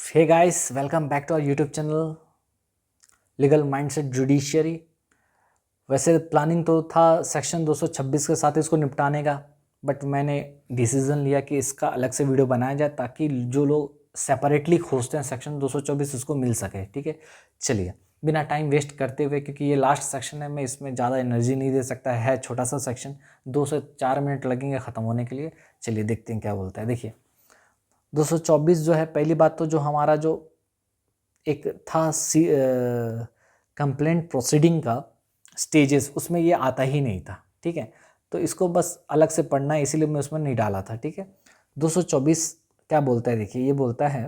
Hey guys, welcome back to our YouTube channel legal mindset judiciary. वैसे planning तो था section 226 के साथ इसको निपटाने का, बट मैंने डिसीजन लिया कि इसका अलग से वीडियो बनाया जाए ताकि जो लोग सेपरेटली खोजते हैं सेक्शन 224 उसको मिल सके। ठीक है, चलिए बिना टाइम वेस्ट करते हुए, क्योंकि ये लास्ट सेक्शन है, मैं इसमें ज़्यादा एनर्जी नहीं दे सकता है छोटा सा सेक्शन, 2 से 4 मिनट लगेंगे ख़त्म होने के लिए। चलिए देखते हैं क्या बोलता है। देखिए 224 जो है, पहली बात तो जो हमारा जो एक था कंप्लेंट प्रोसीडिंग का स्टेजेस, उसमें ये आता ही नहीं था। ठीक है, तो इसको बस अलग से पढ़ना है, इसीलिए मैं उसमें नहीं डाला था। ठीक है, 224 क्या बोलता है, देखिए ये बोलता है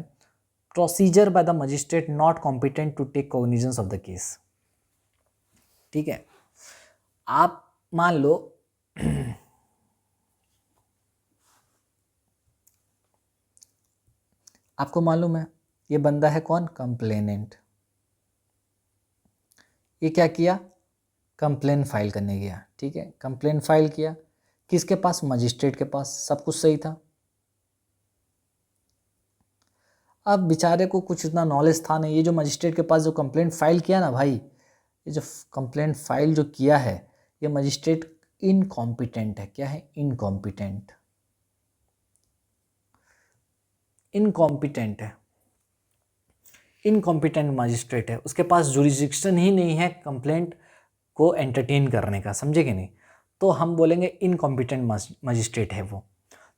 procedure by the magistrate not competent to take cognizance of the case. ठीक है, आप मान लो आपको मालूम है ये बंदा है कौन, कंप्लेनेंट। ये क्या किया, कंप्लेन फाइल करने गया। ठीक है, कंप्लेन फाइल किया किसके पास, मजिस्ट्रेट के पास। सब कुछ सही था। अब बेचारे को कुछ इतना नॉलेज था नहीं। ये जो मजिस्ट्रेट के पास जो कंप्लेंट फाइल किया ना भाई, ये जो कंप्लेंट फाइल जो किया है, ये मजिस्ट्रेट इनकॉम्पिटेंट है। क्या है, इनकॉम्पिटेंट। इनकॉम्पिटेंट है, इनकॉम्पिटेंट मजिस्ट्रेट है। उसके पास जुरिस्डिक्शन ही नहीं है कंप्लेंट को एंटरटेन करने का, समझे कि नहीं। तो हम बोलेंगे इनकॉम्पिटेंट मजिस्ट्रेट है वो।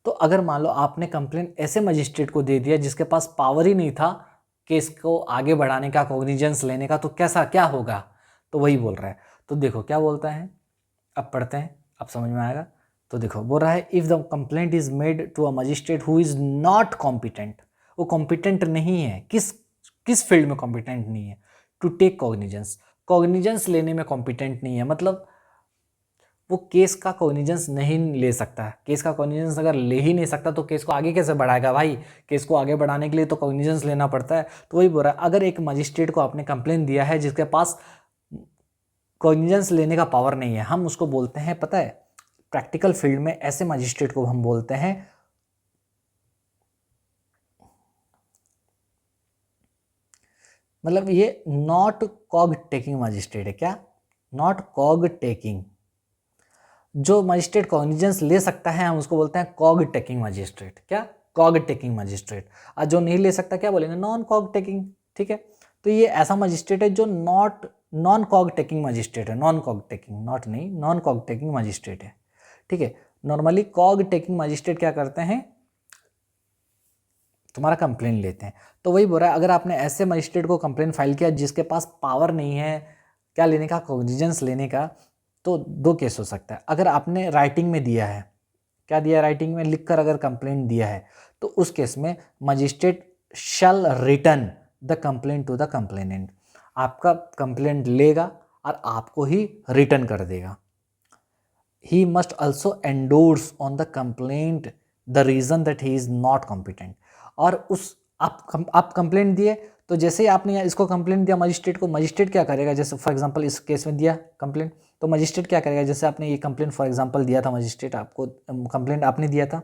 तो अगर मान लो आपने कंप्लेंट ऐसे मजिस्ट्रेट को दे दिया जिसके पास पावर ही नहीं था केस को आगे बढ़ाने का, कॉग्निजेंस लेने का, तो कैसा क्या होगा। तो वही बोल रहा है। तो देखो क्या बोलता है, अब पढ़ते हैं, अब समझ में आएगा। तो देखो बोल रहा है, if the complaint is made to a magistrate who is not competent, वो कॉम्पिटेंट नहीं है। किस फील्ड में कॉम्पिटेंट नहीं है, टू टेक कॉग्निजेंस, कॉग्निजेंस लेने में कॉम्पिटेंट नहीं है। मतलब वो केस का कॉग्निजेंस नहीं ले सकता है। केस का कॉग्निजेंस अगर ले ही नहीं सकता तो केस को आगे कैसे बढ़ाएगा भाई। केस को आगे बढ़ाने के लिए तो कॉग्निजेंस लेना पड़ता है। तो वही बोल रहा है, अगर एक मजिस्ट्रेट को आपने कंप्लेन दिया है जिसके पास कॉग्निजेंस लेने का पावर नहीं है, हम उसको बोलते हैं, पता है प्रैक्टिकल फील्ड में ऐसे मजिस्ट्रेट को हम बोलते हैं मतलब ये नॉट कॉग टेकिंग मजिस्ट्रेट है। क्या, नॉट कॉग टेकिंग। जो मजिस्ट्रेट कॉग्निजेंस ले सकता है हम उसको बोलते हैं कॉग टेकिंग मजिस्ट्रेट। क्या, कॉग टेकिंग मजिस्ट्रेट। और जो नहीं ले सकता क्या बोलेंगे, नॉन कॉग टेकिंग। ठीक है, तो ये ऐसा मजिस्ट्रेट है जो नॉन कॉग टेकिंग मजिस्ट्रेट है। नॉन कॉग टेकिंग, नॉट नहीं, नॉन कॉग टेकिंग मजिस्ट्रेट है। ठीक है, नॉर्मली कॉग टेकिंग मजिस्ट्रेट क्या करते हैं, तुम्हारा कंप्लेन लेते हैं। तो वही बोल रहा है, अगर आपने ऐसे मजिस्ट्रेट को कंप्लेन फाइल किया जिसके पास पावर नहीं है क्या लेने का, कॉग्निजेंस लेने का, तो 2 केस हो सकता है। अगर आपने राइटिंग में दिया है, क्या दिया, राइटिंग में लिखकर अगर कंप्लेंट दिया है, तो उस केस में magistrate shall return the complaint to the complainant. आपका कंप्लेंट लेगा और आपको ही रिटर्न कर देगा। He must also endorse on the complaint the reason that he is not competent. और उस आप कंप्लेंट दिए, तो जैसे ही आपने इसको कंप्लेंट दिया मजिस्ट्रेट को, मजिस्ट्रेट क्या करेगा, जैसे फॉर एग्जांपल इस केस में दिया कंप्लेंट, तो मजिस्ट्रेट क्या करेगा, जैसे आपने ये कंप्लेंट फॉर एग्जांपल दिया था, मजिस्ट्रेट आपको कंप्लेंट आपने दिया था,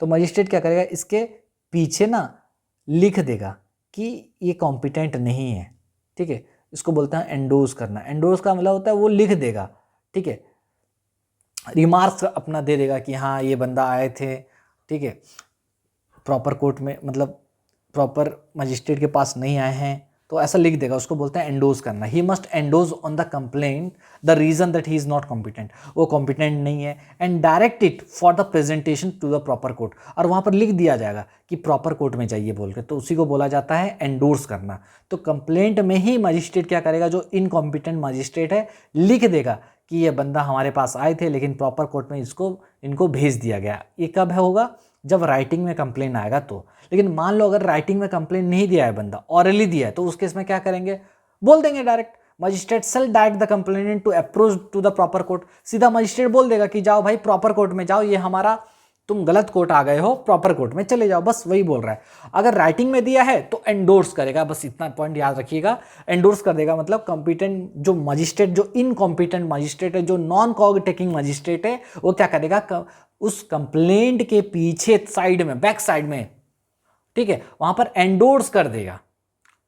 तो मजिस्ट्रेट क्या करेगा, इसके पीछे ना लिख देगा कि ये कॉम्पिटेंट नहीं है। ठीक है, इसको बोलते हैं एंडोर्स करना। एंडोर्स का मतलब होता है वो लिख देगा। ठीक है, रिमार्क्स अपना दे देगा कि हाँ ये बंदा आए थे। ठीक है, प्रॉपर कोर्ट में, मतलब प्रॉपर मजिस्ट्रेट के पास नहीं आए हैं, तो ऐसा लिख देगा, उसको बोलते हैं एंडोज करना। He must endorse on the complaint the reason that he is not competent, वो कॉम्पिटेंट नहीं है, and direct it for the presentation to the proper court, और वहाँ पर लिख दिया जाएगा कि प्रॉपर कोर्ट में जाइए बोल के, तो उसी को बोला जाता है एंडोर्स करना। तो कंप्लेंट में ही मजिस्ट्रेट क्या करेगा, जो इनकॉम्पिटेंट मजिस्ट्रेट है लिख देगा कि ये बंदा हमारे पास आए थे लेकिन प्रॉपर कोर्ट में इनको भेज दिया गया। ये कब होगा, जब राइटिंग में कंप्लेन आएगा तो। लेकिन मान लो अगर राइटिंग में कंप्लेन नहीं दिया है बंदा, ऑरली दिया है, तो उस केस में क्या करेंगे, बोल देंगे direct, magistrate shall direct the complainant to approach to the proper court. सीधा मजिस्ट्रेट बोल देगा कि जाओ भाई प्रॉपर कोर्ट में जाओ, ये हमारा तुम गलत कोर्ट आ गए हो, प्रॉपर कोर्ट में चले जाओ, बस वही बोल रहा है। अगर राइटिंग में दिया है तो एंडोर्स करेगा, बस इतना पॉइंट याद रखिएगा। एंडोर्स कर देगा मतलब कंपिटेंट जो मजिस्ट्रेट, जो इनकॉम्पिटेंट मजिस्ट्रेट है, जो नॉन कॉग टेकिंग मजिस्ट्रेट है, वो क्या करेगा, उस कंप्लेंट के पीछे साइड में, बैक साइड में ठीक है, वहाँ पर एंडोर्स कर देगा,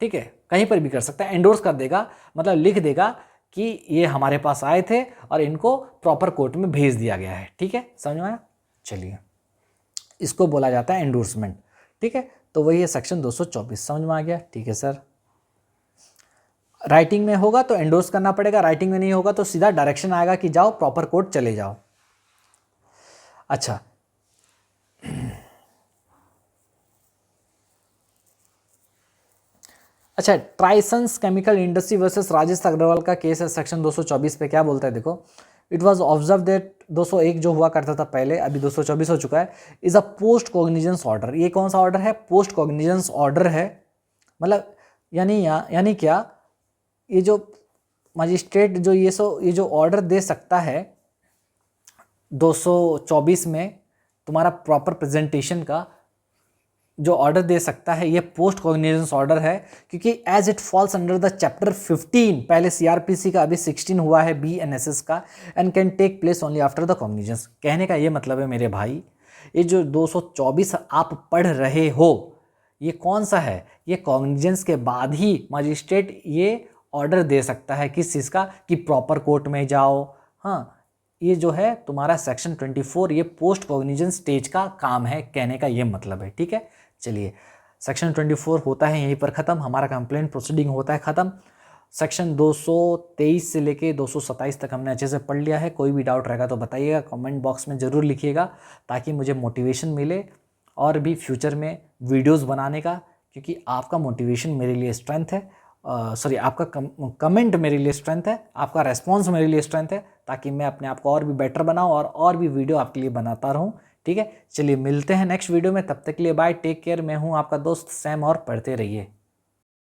ठीक है, कहीं पर भी कर सकता है, एंडोर्स कर देगा, मतलब लिख देगा कि ये हमारे पास आए थे और इनको प्रॉपर कोर्ट में भेज दिया गया है, ठीक है, समझ में आया। चलिए, इसको बोला जाता है एंडोर्समेंट, ठीक है। तो वही है सेक्शन 224, समझ में आ गया, ठीक है सर। राइटिंग में होगा तो एंडोर्स करना पड़ेगा, राइटिंग में नहीं होगा तो सीधा डायरेक्शन आएगा कि जाओ प्रॉपर कोर्ट चले जाओ। अच्छा, अच्छा, Trisons chemical industry versus Rajesh Agarwal का केस है, सेक्शन 224 पे क्या बोलता है देखो। इट वाज ऑब्जर्व दैट 201 जो हुआ करता था पहले, अभी 224 हो चुका है, is a post cognizance order. ये कौन सा ऑर्डर है? पोस्ट कॉग्निजेंस ऑर्डर है। मतलब यानी क्या, ये जो मजिस्ट्रेट जो ये जो ऑर्डर दे सकता है 224 में तुम्हारा प्रॉपर प्रेजेंटेशन का जो ऑर्डर दे सकता है, ये पोस्ट कॉग्निजेंस ऑर्डर है, क्योंकि as it falls under the chapter 15, पहले सीआरपीसी का, अभी 16 हुआ है बीएनएसएस का, and can take place only after the cognizance. कहने का ये मतलब है मेरे भाई, ये जो 224 आप पढ़ रहे हो, ये कौन सा है? ये कॉग्निजेंस के बाद ही मजिस्ट्रेट ये ऑर्डर दे सकता है, किस चीज़ का, कि प्रॉपर कोर्ट में जाओ। हाँ, ये जो है तुम्हारा सेक्शन 24, ये पोस्ट कॉग्निजेंस स्टेज का काम है, कहने का ये मतलब है, ठीक है। चलिए, सेक्शन 24 होता है यहीं पर ख़त्म, हमारा कंप्लेंट प्रोसीडिंग होता है ख़त्म। सेक्शन 223 से लेके 227 तक हमने अच्छे से पढ़ लिया है। कोई भी डाउट रहेगा तो बताइएगा, कमेंट बॉक्स में ज़रूर लिखिएगा, ताकि मुझे मोटिवेशन मिले और भी फ्यूचर में वीडियोस बनाने का, क्योंकि आपका मोटिवेशन मेरे लिए स्ट्रेंथ है, सॉरी आपका कमेंट मेरे लिए स्ट्रेंथ है, आपका रेस्पॉन्स मेरे लिए स्ट्रेंथ है, ताकि मैं अपने आप को और भी बेटर बनाऊँ और भी वीडियो आपके लिए बनाता रहूँ, ठीक है। चलिए, मिलते हैं नेक्स्ट वीडियो में, तब तक के लिए बाय, टेक केयर। मैं हूँ आपका दोस्त सैम, और पढ़ते रहिए।